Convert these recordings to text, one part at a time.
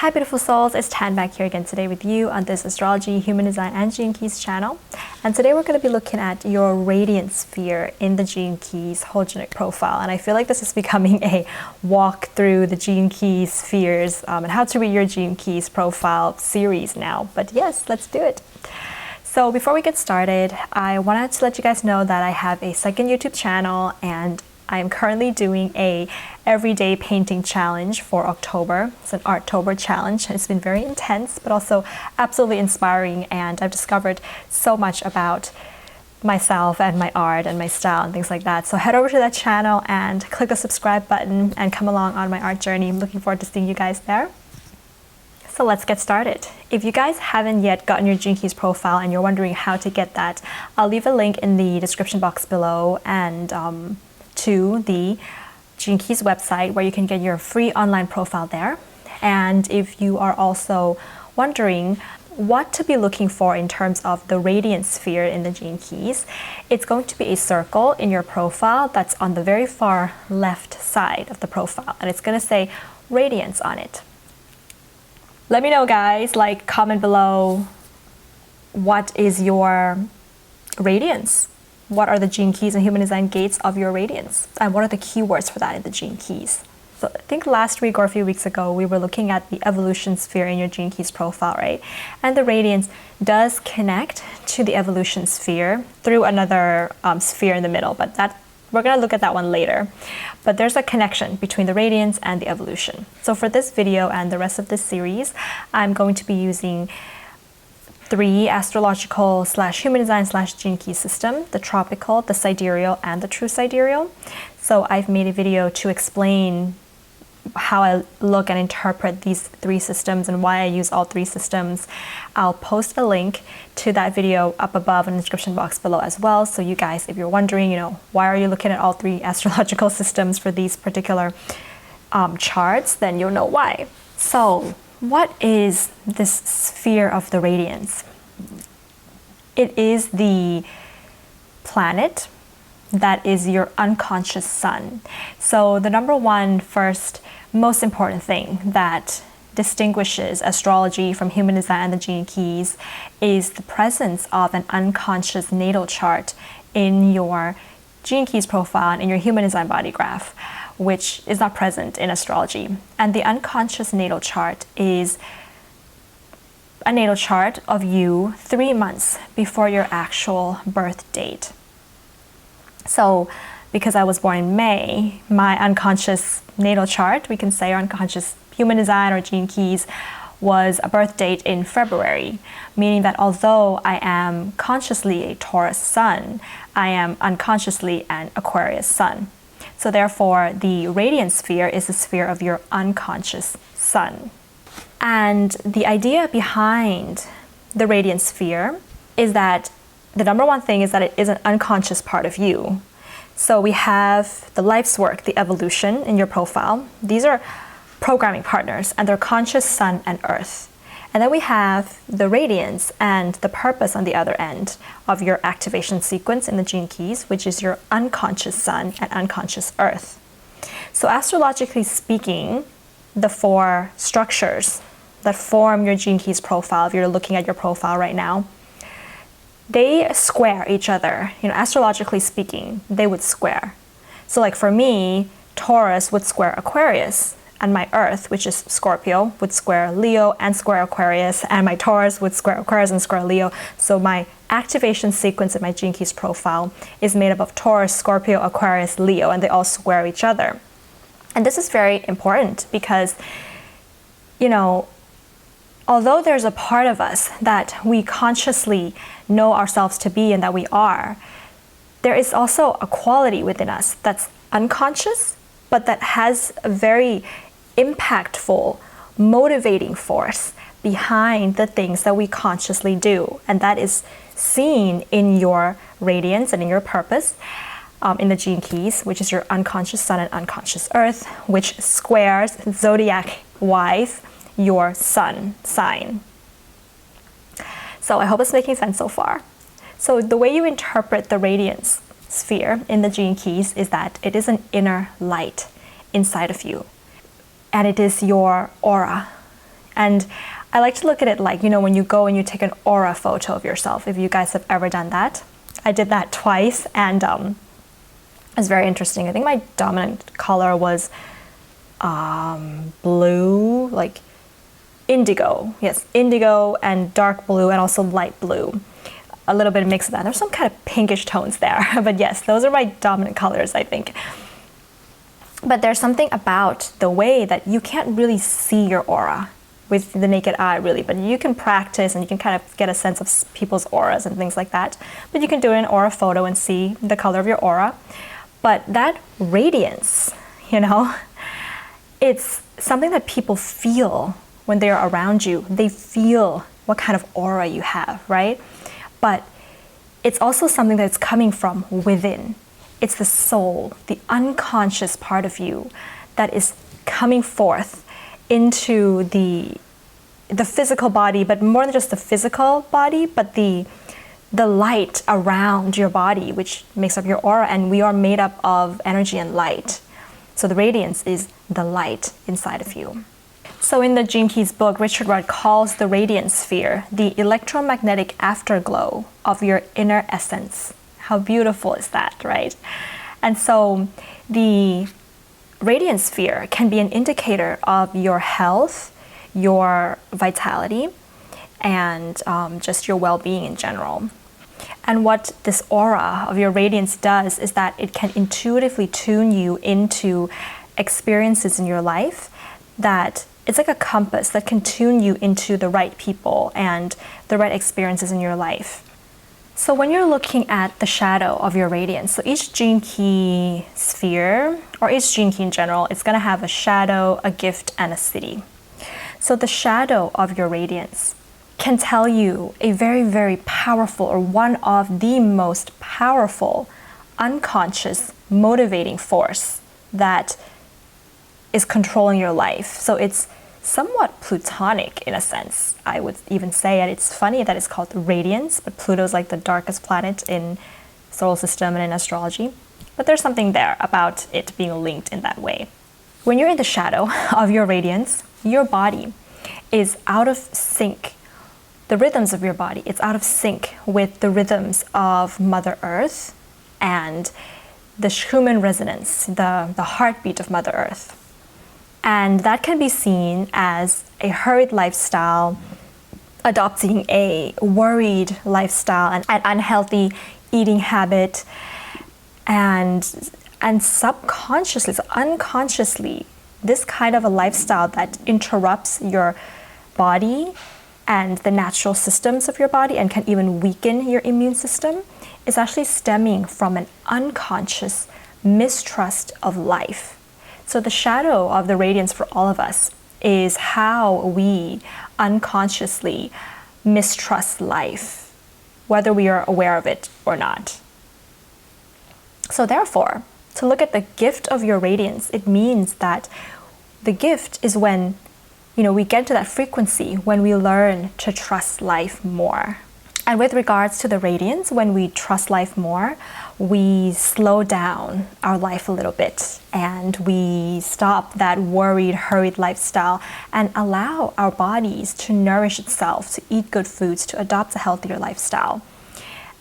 Hi beautiful souls, it's Tan back here again today with you on this Astrology, Human Design and Gene Keys channel. And today we're going to be looking at your Radiance Sphere in the Gene Keys hologenic profile. And I feel like this is becoming a walk through the Gene Keys spheres and how to read your Gene Keys profile series now. But yes, let's do it. So before we get started, I wanted to let you guys know that I have a second YouTube channel and I am currently doing a everyday painting challenge for October. It's an Arttober challenge. It's been very intense, but also absolutely inspiring. And I've discovered so much about myself and my art and my style and things like that. So head over to that channel and click the subscribe button and come along on my art journey. I'm looking forward to seeing you guys there. So let's get started. If you guys haven't yet gotten your Gene Keys profile and you're wondering how to get that, I'll leave a link in the description box below and to the Gene Keys website where you can get your free online profile there. And if you are also wondering what to be looking for in terms of the Radiance Sphere in the Gene Keys, it's going to be a circle in your profile that's on the very far left side of the profile, and it's going to say Radiance on it. Let me know, guys, like, comment below, what is your Radiance? What are the Gene Keys and Human Design gates of your Radiance? And what are the keywords for that in the Gene Keys? So I think last week or a few weeks ago, we were looking at the Evolution Sphere in your Gene Keys profile, right? And the Radiance does connect to the Evolution Sphere through another sphere in the middle, but we're going to look at that one later. But there's a connection between the Radiance and the Evolution. So for this video and the rest of this series, I'm going to be using 3 astrological / human design / Gene Key system, the tropical, the sidereal, and the true sidereal. So I've made a video to explain how I look and interpret these 3 systems and why I use all 3 systems. I'll post a link to that video up above in the description box below as well. So you guys, if you're wondering, why are you looking at all 3 astrological systems for these particular charts, then you'll know why. So what is this sphere of the Radiance? It is the planet that is your unconscious sun. So the number one, first, most important thing that distinguishes astrology from human design and the Gene Keys is the presence of an unconscious natal chart in your Gene Keys profile and in your human design body graph, which is not present in astrology. And the unconscious natal chart is a natal chart of you 3 months before your actual birth date. So because I was born in May, my unconscious natal chart, we can say, or unconscious human design or Gene Keys, was a birth date in February, meaning that although I am consciously a Taurus sun, I am unconsciously an Aquarius sun. So therefore, the Radiance Sphere is the sphere of your unconscious sun. And the idea behind the Radiance Sphere is that the number one thing is that it is an unconscious part of you. So we have the life's work, the evolution in your profile. These are programming partners, and they're conscious sun and earth. And then we have the radiance and the purpose on the other end of your activation sequence in the Gene Keys, which is your unconscious sun and unconscious earth. So astrologically speaking, the 4 structures that form your Gene Keys profile, if you're looking at your profile right now, they square each other. Astrologically speaking, they would square. So like for me, Taurus would square Aquarius, and my Earth, which is Scorpio, would square Leo and square Aquarius, and my Taurus would square Aquarius and square Leo. So my activation sequence in my Gene Keys profile is made up of Taurus, Scorpio, Aquarius, Leo, and they all square each other. And this is very important because, although there's a part of us that we consciously know ourselves to be and that we are, there is also a quality within us that's unconscious, but that has a very impactful, motivating force behind the things that we consciously do. And that is seen in your radiance and in your purpose in the Gene Keys, which is your unconscious sun and unconscious earth, which squares zodiac-wise your sun sign. So I hope it's making sense so far. So the way you interpret the Radiance Sphere in the Gene Keys is that it is an inner light inside of you. And it is your aura. And I like to look at it like, when you go and you take an aura photo of yourself, if you guys have ever done that. I did that twice, and it was very interesting. I think my dominant color was blue, like indigo. Yes, indigo and dark blue and also light blue. A little bit of mix of that. There's some kind of pinkish tones there. But yes, those are my dominant colors, I think. But there's something about the way that you can't really see your aura with the naked eye, really, but you can practice and you can kind of get a sense of people's auras and things like that. But you can do an aura photo and see the color of your aura. But that radiance, it's something that people feel when they're around you. They feel what kind of aura you have, right? But it's also something that's coming from within. It's the soul, the unconscious part of you that is coming forth into the physical body, but more than just the physical body, but the light around your body, which makes up your aura, and we are made up of energy and light. So the radiance is the light inside of you. So in the Gene Keys book, Richard Rudd calls the Radiance Sphere the electromagnetic afterglow of your inner essence. How beautiful is that, right? And so the Radiance Sphere can be an indicator of your health, your vitality, and just your well-being in general. And what this aura of your radiance does is that it can intuitively tune you into experiences in your life that it's like a compass that can tune you into the right people and the right experiences in your life. So when you're looking at the shadow of your radiance, so each Gene Key sphere, or each Gene Key in general, it's going to have a shadow, a gift, and a city. So the shadow of your radiance can tell you a very, very powerful, or one of the most powerful, unconscious, motivating force that is controlling your life. So it's somewhat plutonic in a sense, I would even say. And it's funny that it's called radiance, but Pluto's like the darkest planet in solar system and in astrology. But there's something there about it being linked in that way. When you're in the shadow of your radiance, your body is out of sync. The rhythms of your body, it's out of sync with the rhythms of Mother Earth and the Schumann resonance, the heartbeat of Mother Earth. And that can be seen as a hurried lifestyle, adopting a worried lifestyle, an unhealthy eating habit, and subconsciously, so unconsciously, this kind of a lifestyle that interrupts your body and the natural systems of your body and can even weaken your immune system is actually stemming from an unconscious mistrust of life. So the shadow of the radiance for all of us is how we unconsciously mistrust life, whether we are aware of it or not. So therefore, to look at the gift of your radiance, it means that the gift is when, we get to that frequency when we learn to trust life more. And with regards to the radiance, when we trust life more, we slow down our life a little bit and we stop that worried, hurried lifestyle and allow our bodies to nourish itself, to eat good foods, to adopt a healthier lifestyle,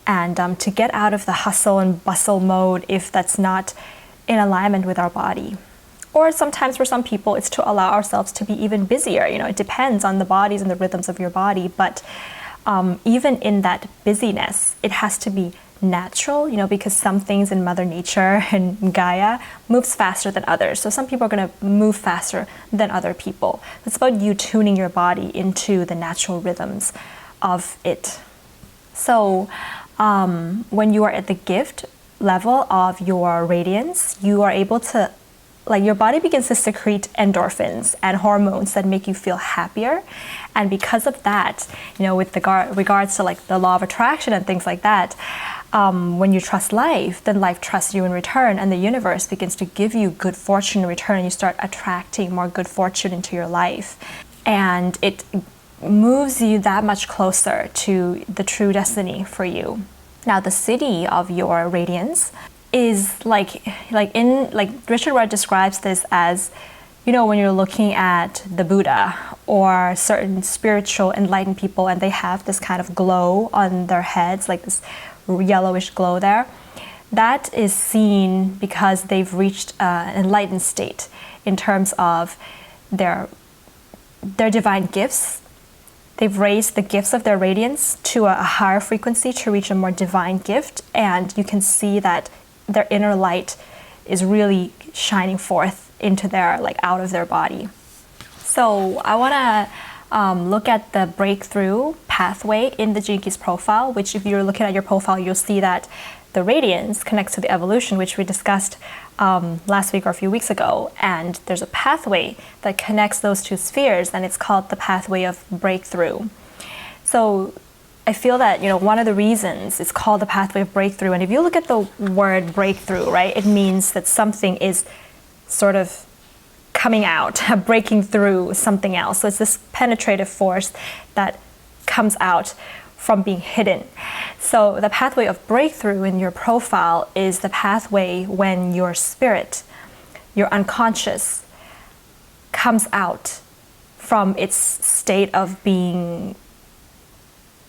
and to get out of the hustle and bustle mode if that's not in alignment with our body. Or sometimes for some people, it's to allow ourselves to be even busier. It depends on the bodies and the rhythms of your body, but even in that busyness, it has to be natural, because some things in Mother Nature and Gaia moves faster than others. So some people are going to move faster than other people. It's about you tuning your body into the natural rhythms of it. So when you are at the gift level of your radiance, you are able to, your body begins to secrete endorphins and hormones that make you feel happier. And because of that, with regards to the law of attraction and things like that, when you trust life, then life trusts you in return, and the universe begins to give you good fortune in return, and you start attracting more good fortune into your life. And it moves you that much closer to the true destiny for you. Now, the city of your radiance is Richard Rudd describes this as, when you're looking at the Buddha or certain spiritual enlightened people, and they have this kind of glow on their heads, like this yellowish glow there, that is seen because they've reached an enlightened state in terms of their divine gifts. They've raised the gifts of their radiance to a higher frequency to reach a more divine gift, and you can see that their inner light is really shining forth into their, like, out of their body. So I want to look at the breakthrough pathway in the Gene Keys profile, which if you're looking at your profile, you'll see that the radiance connects to the evolution, which we discussed last week or a few weeks ago. And there's a pathway that connects those two spheres, and it's called the pathway of breakthrough. So I feel that, one of the reasons it's called the pathway of breakthrough, and if you look at the word breakthrough, right, it means that something is sort of coming out, breaking through something else. So it's this penetrative force that comes out from being hidden. So the pathway of breakthrough in your profile is the pathway when your spirit, your unconscious, comes out from its state of being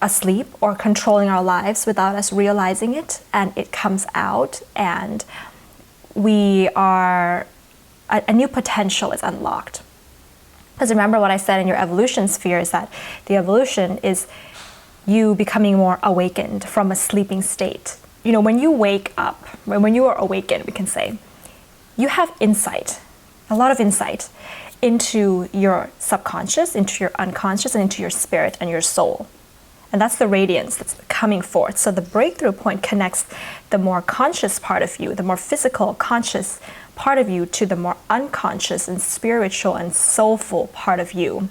asleep or controlling our lives without us realizing it, and it comes out, and a new potential is unlocked. Because remember what I said in your evolution sphere is that the evolution is you becoming more awakened from a sleeping state. When you wake up, when you are awakened, we can say, you have insight, a lot of insight into your subconscious, into your unconscious, and into your spirit and your soul. And that's the radiance that's coming forth. So the breakthrough point connects the more conscious part of you, the more physical, conscious part of you, to the more unconscious and spiritual and soulful part of you.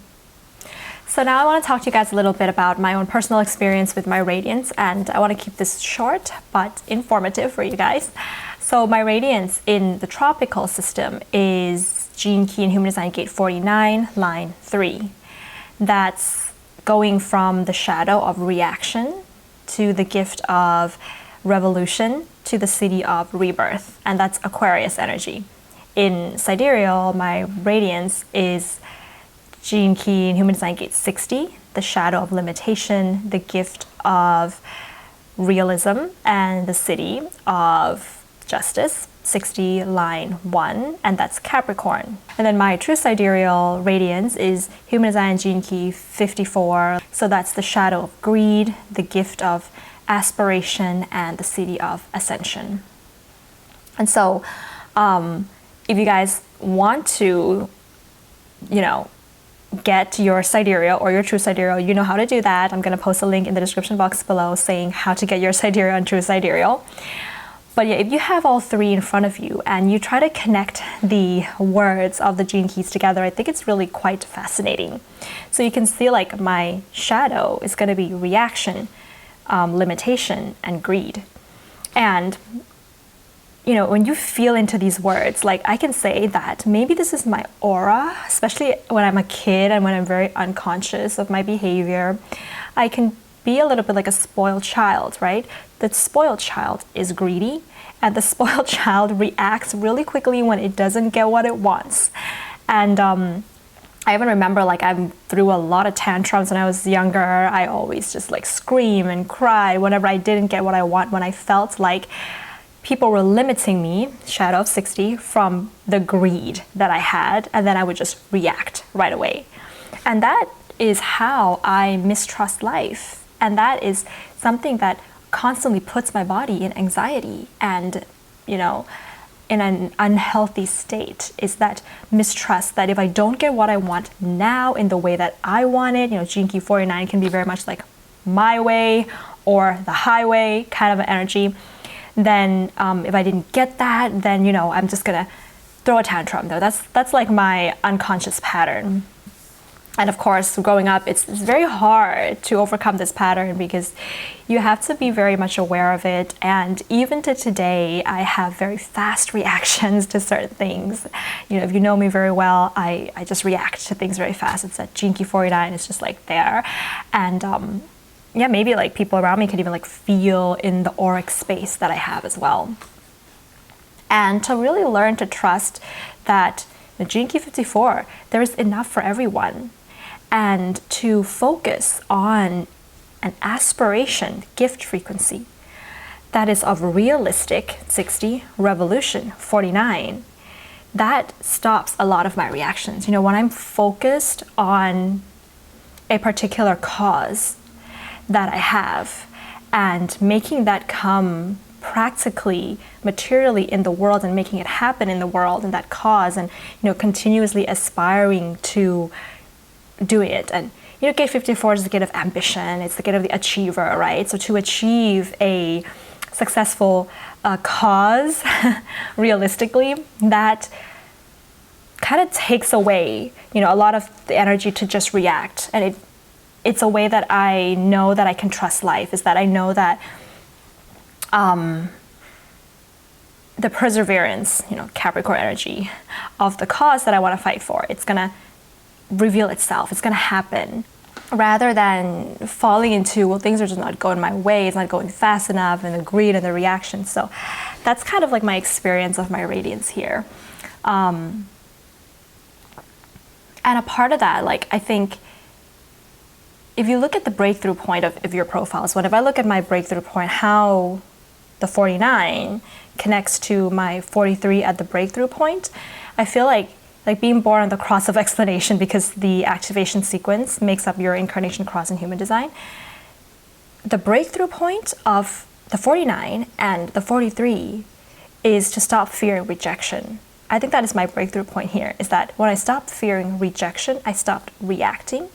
So now I want to talk to you guys a little bit about my own personal experience with my radiance, and I want to keep this short but informative for you guys. So my radiance in the tropical system is Gene Key in Human Design Gate 49, line 3. That's going from the shadow of reaction to the gift of revolution to the city of rebirth, and that's Aquarius energy. In Sidereal, my radiance is Gene Key in Human Design Gate 60, the shadow of limitation, the gift of realism, and the city of justice, 60, line 1, and that's Capricorn. And then my true sidereal radiance is Human Design Gene Key 54, so that's the shadow of greed, the gift of aspiration, and the city of ascension. And so if you guys want to, get your sidereal or your true sidereal, you know how to do that. I'm going to post a link in the description box below saying how to get your sidereal and true sidereal. But yeah, if you have all three in front of you and you try to connect the words of the Gene Keys together, I think it's really quite fascinating. So you can see, like, my shadow is going to be reaction, limitation, and greed. And when you feel into these words, like, I can say that maybe this is my aura, especially when I'm a kid and when I'm very unconscious of my behavior. I can be a little bit like a spoiled child, right? The spoiled child is greedy, and the spoiled child reacts really quickly when it doesn't get what it wants. And I even remember, like, I threw a lot of tantrums when I was younger. I always just, like, scream and cry whenever I didn't get what I want, when I felt like people were limiting me, shadow of 60, from the greed that I had, and then I would just react right away. And that is how I mistrust life. And that is something that constantly puts my body in anxiety and, in an unhealthy state, is that mistrust that if I don't get what I want now in the way that I want it, Gene Key 49 can be very much like my way or the highway kind of an energy. Then if I didn't get that, then, I'm just going to throw a tantrum though. That's like my unconscious pattern. And of course, growing up, it's very hard to overcome this pattern because you have to be very much aware of it. And even to today, I have very fast reactions to certain things. If you know me very well, I just react to things very fast. It's that Gene Key 49 is just like there. And maybe like people around me could even like feel in the auric space that I have as well. And to really learn to trust that the Gene Key 54, there is enough for everyone. and to focus on an aspiration gift frequency that is of realistic 60, revolution 49, that stops a lot of my reactions. You know, when I'm focused on a particular cause that I have and making that come practically, materially in the world and making it happen in the world and that cause, and continuously aspiring to do it. And gate 54 is the gate of ambition, it's the gate of the achiever, right? So to achieve a successful cause realistically, that kind of takes away a lot of the energy to just react. And it's a way that I know that I can trust life, is that I know that the perseverance, Capricorn energy of the cause that I want to fight for, it's going to reveal itself, it's going to happen, rather than falling into, well, things are just not going my way, it's not going fast enough, and the greed and the reaction. So that's kind of like my experience of my radiance here. And a part of that, like, I think if you look at the breakthrough point of your profiles, if I look at my breakthrough point, how the 49 connects to my 43 at the breakthrough point, I feel like being born on the cross of explanation, because the activation sequence makes up your incarnation cross in human design. The breakthrough point of the 49 and the 43 is to stop fearing rejection. I think that is my breakthrough point here, is that when I stopped fearing rejection, I stopped reacting,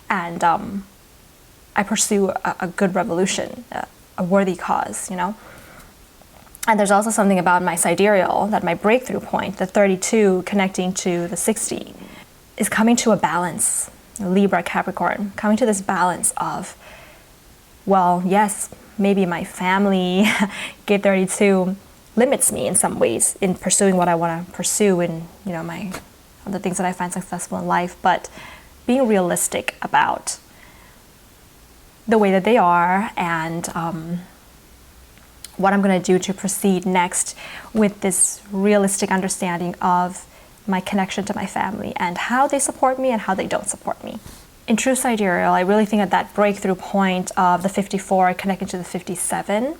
and I pursue a good revolution, a worthy cause, And there's also something about my sidereal, that my breakthrough point, the 32 connecting to the 60, is coming to a balance. Libra, Capricorn, coming to this balance of, well, yes, maybe my family, gate 32, limits me in some ways in pursuing what I want to pursue in, the things that I find successful in life, but being realistic about the way that they are, and what I'm going to do to proceed next with this realistic understanding of my connection to my family and how they support me and how they don't support me. In true sidereal, I really think at that breakthrough point of the 54 connecting to the 57,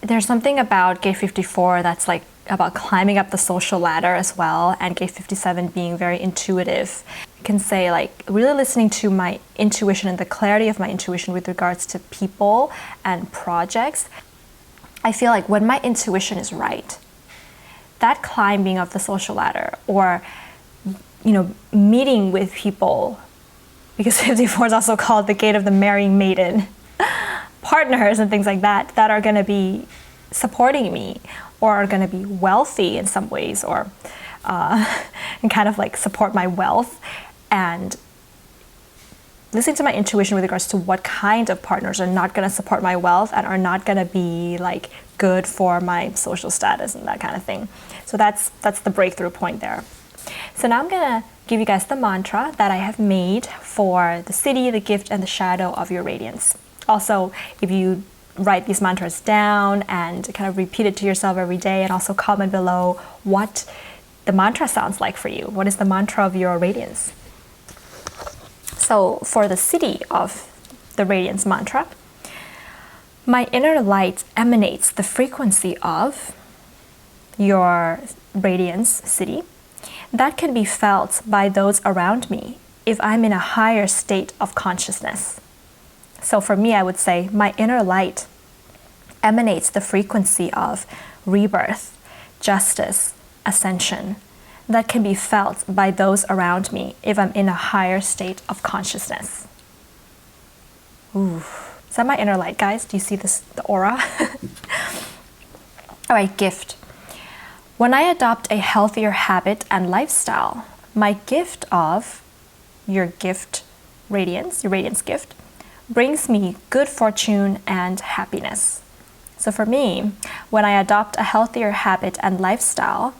there's something about gate 54 that's like about climbing up the social ladder as well, and gate 57 being very intuitive. I can say, like, really listening to my intuition and the clarity of my intuition with regards to people and projects. I feel like when my intuition is right, that climbing of the social ladder, or meeting with people, because 54 is also called the gate of the marrying maiden, partners and things like that, that are going to be supporting me, or are going to be wealthy in some ways, or and kind of like support my wealth, and listening to my intuition with regards to what kind of partners are not going to support my wealth and are not going to be like good for my social status and that kind of thing. So that's the breakthrough point there. So now I'm going to give you guys the mantra that I have made for the city, the gift, and the shadow of your radiance. Also, if you write these mantras down and kind of repeat it to yourself every day, and also comment below what the mantra sounds like for you. What is the mantra of your radiance? So for the city of the radiance mantra, my inner light emanates the frequency of your radiance city that can be felt by those around me if I'm in a higher state of consciousness. So for me, I would say my inner light emanates the frequency of rebirth, justice, ascension, that can be felt by those around me if I'm in a higher state of consciousness. Ooh. Is that my inner light, guys? Do you see this, the aura? All right, gift. When I adopt a healthier habit and lifestyle, my gift of your gift radiance, your radiance gift, brings me good fortune and happiness. So for me, when I adopt a healthier habit and lifestyle,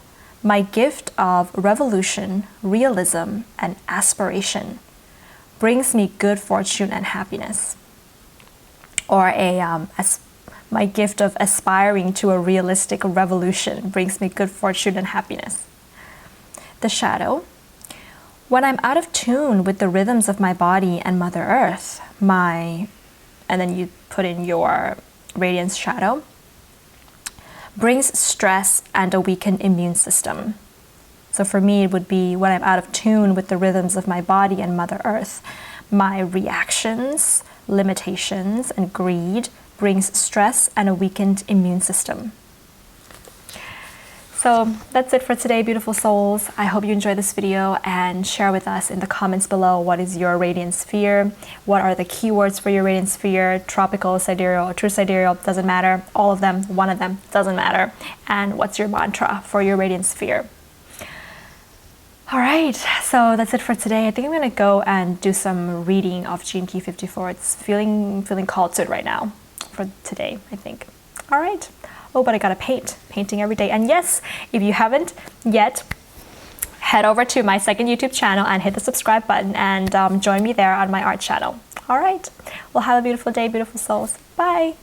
my gift of revolution, realism, and aspiration brings me good fortune and happiness. Or my gift of aspiring to a realistic revolution brings me good fortune and happiness. The shadow. When I'm out of tune with the rhythms of my body and Mother Earth, and then you put in your radiance shadow, brings stress and a weakened immune system. So for me, it would be when I'm out of tune with the rhythms of my body and Mother Earth, my reactions, limitations, and greed brings stress and a weakened immune system. So that's it for today, beautiful souls. I hope you enjoyed this video, and share with us in the comments below what is your radiance sphere, what are the keywords for your radiance sphere, tropical, sidereal, true sidereal, doesn't matter, all of them, one of them, doesn't matter, and what's your mantra for your radiance sphere. All right, so that's it for today. I think I'm gonna go and do some reading of Gene Key 54. It's feeling called to it right now for today, I think. All right. Oh, but I gotta painting every day. And yes, if you haven't yet, head over to my second YouTube channel and hit the subscribe button, and join me there on my art channel. All right, well, have a beautiful day, beautiful souls. Bye.